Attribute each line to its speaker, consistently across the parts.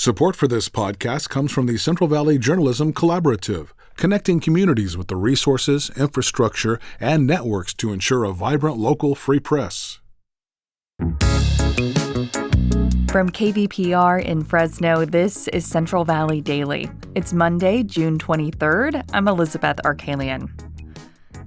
Speaker 1: Support for this podcast comes from the Central Valley Journalism Collaborative, connecting communities with the resources, infrastructure, and networks to ensure a vibrant local free press.
Speaker 2: From KVPR in Fresno, this is Central Valley Daily. It's Monday, June 23rd. I'm Elizabeth Arkalian.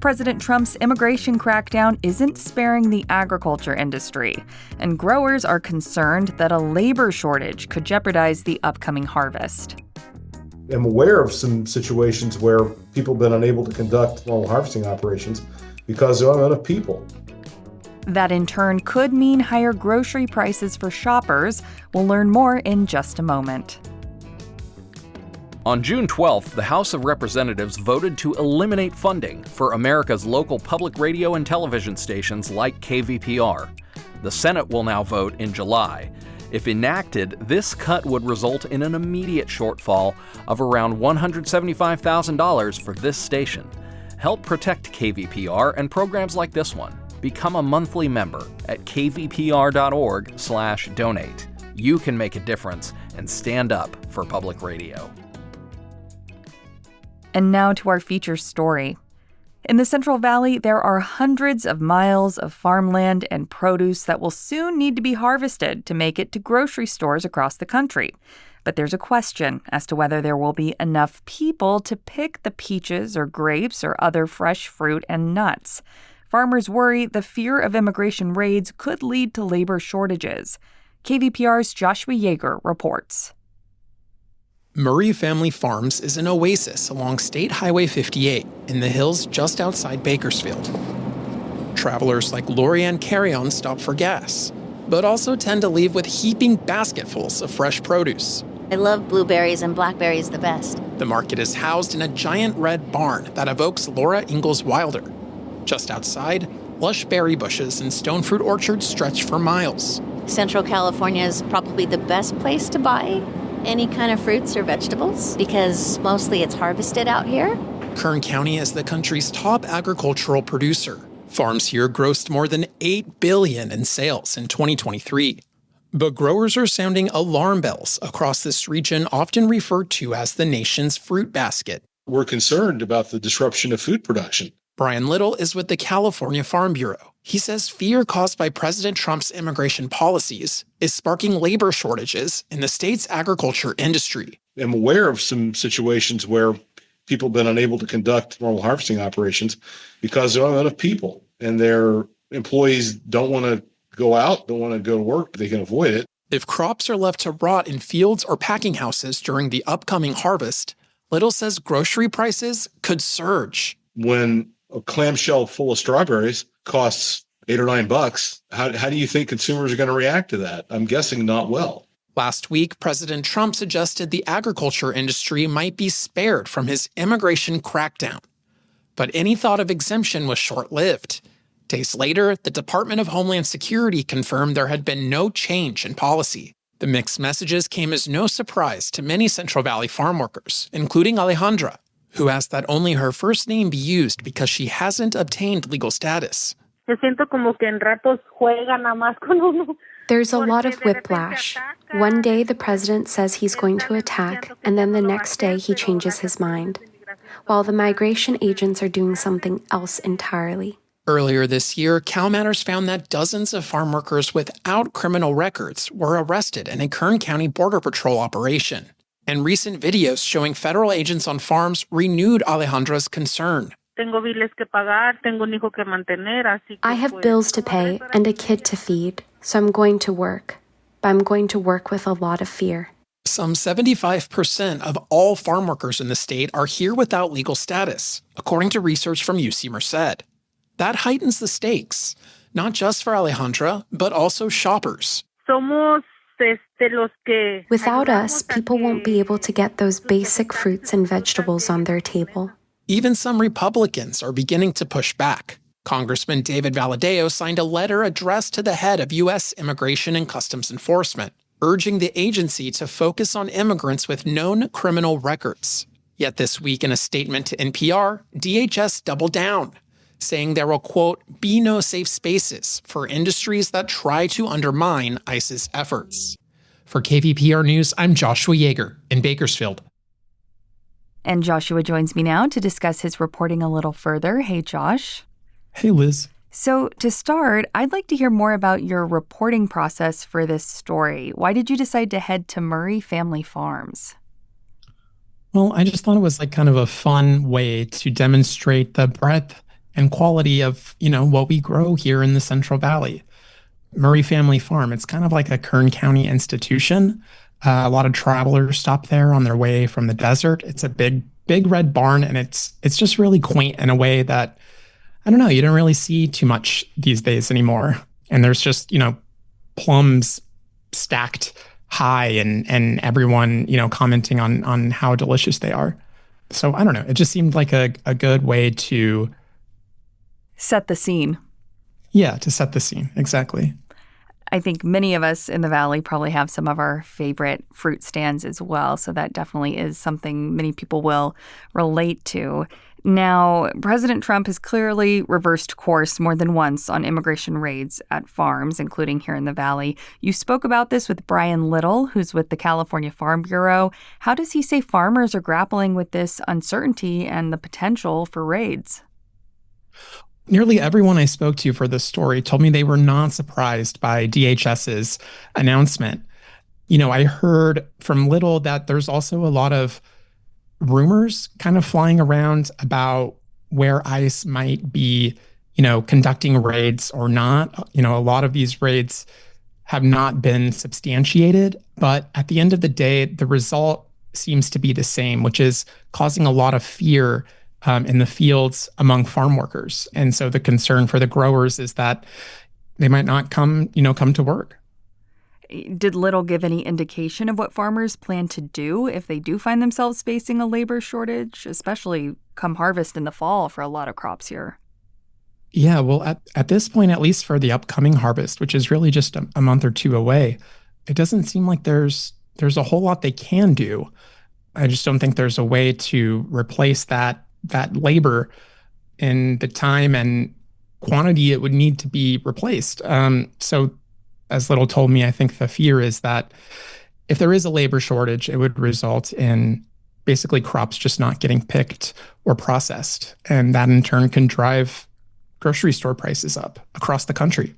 Speaker 2: President Trump's immigration crackdown isn't sparing the agriculture industry, and growers are concerned that a labor shortage could jeopardize the upcoming harvest.
Speaker 3: I'm aware of some situations where people have been unable to conduct normal harvesting operations because there aren't enough people.
Speaker 2: That in turn could mean higher grocery prices for shoppers. We'll learn more in just a moment.
Speaker 4: On June 12th, the House of Representatives voted to eliminate funding for America's local public radio and television stations like KVPR. The Senate will now vote in July. If enacted, this cut would result in an immediate shortfall of around $175,000 for this station. Help protect KVPR and programs like this one. Become a monthly member at kvpr.org/donate. You can make a difference and stand up for public radio.
Speaker 2: And now to our feature story. In the Central Valley, there are hundreds of miles of farmland and produce that will soon need to be harvested to make it to grocery stores across the country. But there's a question as to whether there will be enough people to pick the peaches or grapes or other fresh fruit and nuts. Farmers worry the fear of immigration raids could lead to labor shortages. KVPR's Joshua Yeager reports.
Speaker 5: Murray Family Farms is an oasis along State Highway 58 in the hills just outside Bakersfield. Travelers like Lorianne Carrion stop for gas, but also tend to leave with heaping basketfuls of fresh produce.
Speaker 6: I love blueberries and blackberries the best.
Speaker 5: The market is housed in a giant red barn that evokes Laura Ingalls Wilder. Just outside, lush berry bushes and stone fruit orchards stretch for miles.
Speaker 6: Central California is probably the best place to buy any kind of fruits or vegetables because mostly it's harvested out here.
Speaker 5: Kern County is the country's top agricultural producer. Farms here grossed more than $8 billion in sales in 2023. But growers are sounding alarm bells across this region, often referred to as the nation's fruit basket.
Speaker 3: We're concerned about the disruption of food production.
Speaker 5: Brian Little is with the California Farm Bureau. He says fear caused by President Trump's immigration policies is sparking labor shortages in the state's agriculture industry.
Speaker 3: I'm aware of some situations where people have been unable to conduct normal harvesting operations because there aren't enough people and their employees don't want to go out, don't want to go to work, but they can avoid it.
Speaker 5: If crops are left to rot in fields or packing houses during the upcoming harvest, Little says grocery prices could surge.
Speaker 3: When a clamshell full of strawberries costs $8 or $9, how do you think consumers are going to react to that? I'm guessing not well.
Speaker 5: Last week, President Trump suggested the agriculture industry might be spared from his immigration crackdown. But any thought of exemption was short-lived. Days later, the Department of Homeland Security confirmed there had been no change in policy. The mixed messages came as no surprise to many Central Valley farm workers, including Alejandra, who asked that only her first name be used because she hasn't obtained legal status.
Speaker 7: There's a lot of whiplash. One day the president says he's going to attack, and then the next day he changes his mind, while the migration agents are doing something else entirely.
Speaker 5: Earlier this year, Cal Matters found that dozens of farm workers without criminal records were arrested in a Kern County Border Patrol operation. And recent videos showing federal agents on farms renewed Alejandra's concern.
Speaker 7: I have bills to pay and a kid to feed, so I'm going to work. But I'm going to work with a lot of fear.
Speaker 5: Some 75% of all farm workers in the state are here without legal status, according to research from UC Merced. That heightens the stakes, not just for Alejandra, but also shoppers.
Speaker 7: Without us, people won't be able to get those basic fruits and vegetables on their table.
Speaker 5: Even some Republicans are beginning to push back. Congressman David Valadao signed a letter addressed to the head of U.S. Immigration and Customs Enforcement, urging the agency to focus on immigrants with known criminal records. Yet this week in a statement to NPR, DHS doubled down, saying there will, quote, be no safe spaces for industries that try to undermine ICE's efforts. For KVPR News, I'm Joshua Yeager in Bakersfield.
Speaker 2: And Joshua joins me now to discuss his reporting a little further. Hey, Josh.
Speaker 8: Hey, Liz.
Speaker 2: So to start, I'd like to hear more about your reporting process for this story. Why did you decide to head to Murray Family Farms?
Speaker 8: Well, I just thought it was like kind of a fun way to demonstrate the breadth and quality of, what we grow here in the Central Valley. Murray Family Farm, it's kind of like a Kern County institution. A lot of travelers stop there on their way from the desert. It's a big red barn, and it's just really quaint in a way that, I don't know, you don't really see too much these days anymore. And there's just, plums stacked high and everyone, commenting on how delicious they are. So I don't know. It just seemed like a good way to
Speaker 2: set the scene.
Speaker 8: Yeah, to set the scene. Exactly.
Speaker 2: I think many of us in the Valley probably have some of our favorite fruit stands as well. So that definitely is something many people will relate to. Now, President Trump has clearly reversed course more than once on immigration raids at farms, including here in the Valley. You spoke about this with Brian Little, who's with the California Farm Bureau. How does he say farmers are grappling with this uncertainty and the potential for raids?
Speaker 8: Nearly everyone I spoke to for this story told me they were not surprised by DHS's announcement. I heard from Little that there's also a lot of rumors kind of flying around about where ICE might be, conducting raids or not. A lot of these raids have not been substantiated, but at the end of the day, the result seems to be the same, which is causing a lot of fear in the fields among farm workers. And so the concern for the growers is that they might not come to work.
Speaker 2: Did Little give any indication of what farmers plan to do if they do find themselves facing a labor shortage, especially come harvest in the fall for a lot of crops here?
Speaker 8: Yeah, well, at this point, at least for the upcoming harvest, which is really just a month or two away, it doesn't seem like there's a whole lot they can do. I just don't think there's a way to replace that labor in the time and quantity it would need to be replaced. So as Little told me, I think the fear is that if there is a labor shortage, it would result in basically crops just not getting picked or processed. And that in turn can drive grocery store prices up across the country.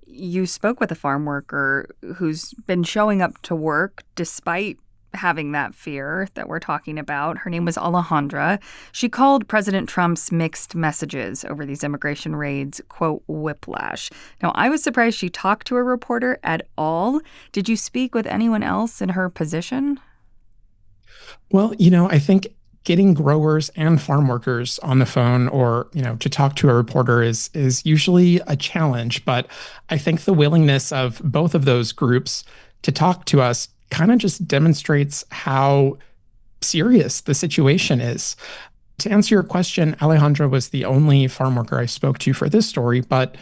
Speaker 2: You spoke with a farm worker who's been showing up to work despite having that fear that we're talking about. Her name was Alejandra. She called President Trump's mixed messages over these immigration raids, quote, whiplash. Now, I was surprised she talked to a reporter at all. Did you speak with anyone else in her position?
Speaker 8: Well, I think getting growers and farm workers on the phone or, to talk to a reporter is usually a challenge. But I think the willingness of both of those groups to talk to us kind of just demonstrates how serious the situation is. To answer your question, Alejandra was the only farm worker I spoke to for this story, but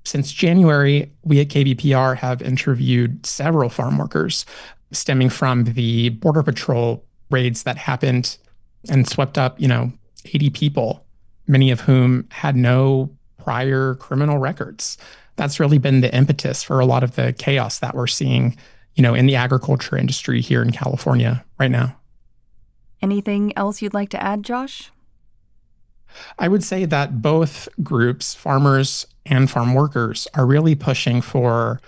Speaker 8: since January, we at KVPR have interviewed several farm workers stemming from the Border Patrol raids that happened and swept up, 80 people, many of whom had no prior criminal records. That's really been the impetus for a lot of the chaos that we're seeing in the agriculture industry here in California right now.
Speaker 2: Anything else you'd like to add, Josh?
Speaker 8: I would say that both groups, farmers and farm workers, are really pushing for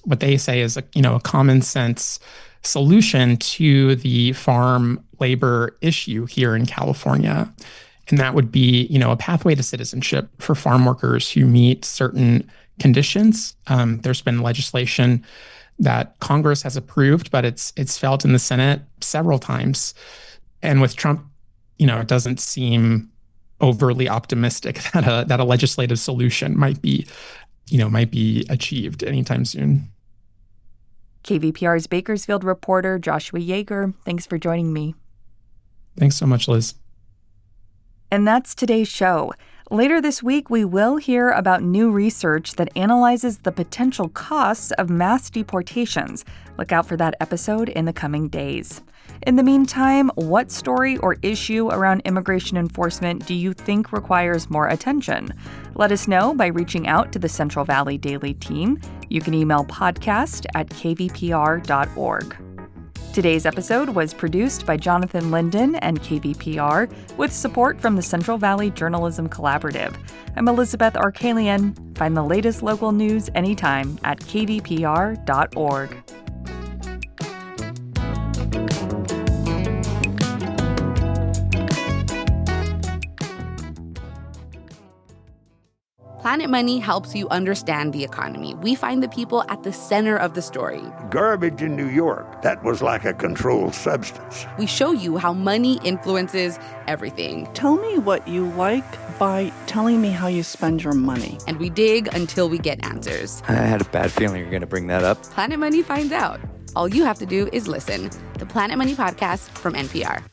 Speaker 8: what they say is a common sense solution to the farm labor issue here in California. And that would be, a pathway to citizenship for farm workers who meet certain conditions. There's been legislation that Congress has approved, but it's failed in the Senate several times. And with Trump, it doesn't seem overly optimistic that a legislative solution might be achieved anytime soon.
Speaker 2: KVPR's Bakersfield reporter Joshua Yeager, thanks for joining me.
Speaker 8: Thanks so much, Liz.
Speaker 2: And that's today's show. Later this week, we will hear about new research that analyzes the potential costs of mass deportations. Look out for that episode in the coming days. In the meantime, what story or issue around immigration enforcement do you think requires more attention? Let us know by reaching out to the Central Valley Daily team. You can email podcast@kvpr.org. Today's episode was produced by Jonathan Linden and KVPR with support from the Central Valley Journalism Collaborative. I'm Elizabeth Arkalian. Find the latest local news anytime at kvpr.org.
Speaker 9: Planet Money helps you understand the economy. We find the people at the center of the story.
Speaker 10: Garbage in New York, that was like a controlled substance.
Speaker 9: We show you how money influences everything.
Speaker 11: Tell me what you like by telling me how you spend your money.
Speaker 9: And we dig until we get answers.
Speaker 12: I had a bad feeling you were going to bring that up.
Speaker 9: Planet Money finds out. All you have to do is listen. The Planet Money Podcast from NPR.